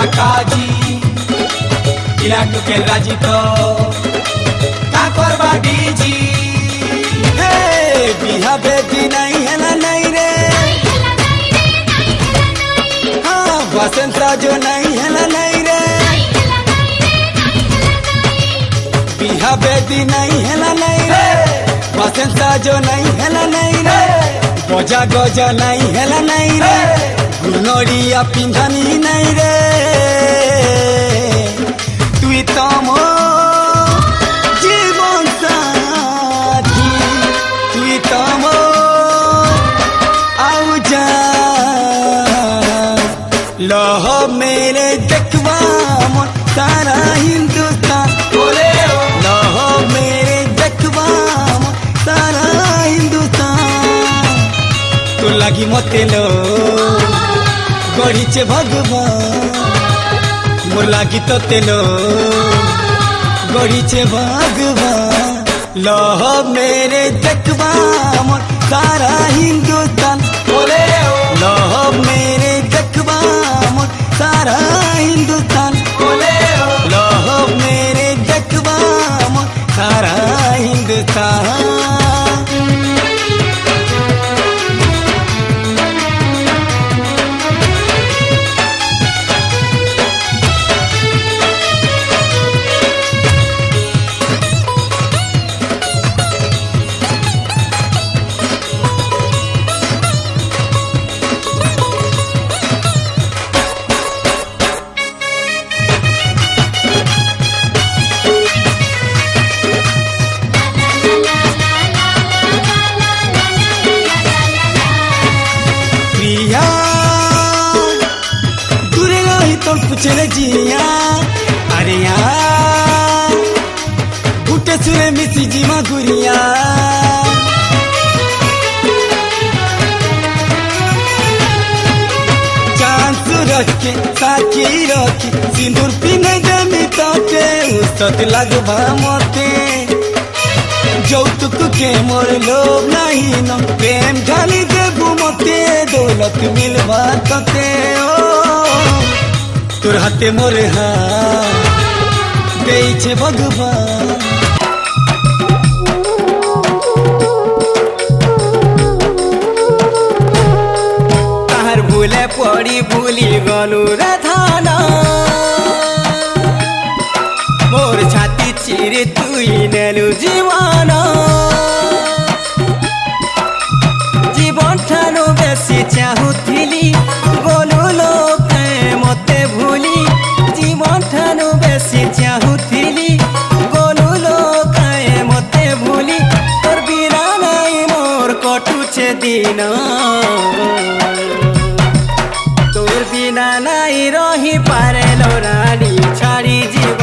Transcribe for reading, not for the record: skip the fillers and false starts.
काकाजी इलाक के राजी तो का करबा डीजी हे बिहा बेटी नहीं है ना नहीं रे हाँ बसंत जो नहीं है ना नहीं रे बिहा बेटी नहीं है ना नहीं रे बसंत जो नहीं है ना नहीं रे गजा गजा नहीं है ना नहीं रे गुनरिया पिंधनी नहीं रे तुई तो मो जीवन साथी तुई तो मो आउ जा लह मेरे देखवा मन सारा हिंदुस्तान बोले लह मेरे देखवा मन सारा हिंदुस्तान तो लगी मते लो गढ़ीचे भगवान मोर लागी तो तेलो गढ़ीचे भगवान लह मेरे देखवा मोर सारा हिंदुस्तान बोले लह मेरे देखवा मोर सारा हिंदुस्तान बोले लह मेरे देखवा मोर सारा हिंदुस्तान चले जिया अरे यार गुटे सुरे मिसी जीमा गुरिया चांद सूरज के साथी रखी सिंदूर पीने जमी तोके उसत लगवा मोते যৌতুক के मोर लोभ नहीं न प्रेम ढाली देबू मते दौलत मिलवा तते ओ तोर हाथे मोर हाथ देइछे भगवान ताहार भूले पड़ी भूली गलू रे धाना मोर छाती चिरे तुई नेलु जीवाना जीवन ठानु बेसी चाहुथिली गलू लोक मते भूली जीवन ठानु बेसी चाहुथिली गलू लोक मते भूली तोर बिना नाई मोर कटुछे दिन तोर बिना नाई रही पारे लो रानी छाड़ी जीवन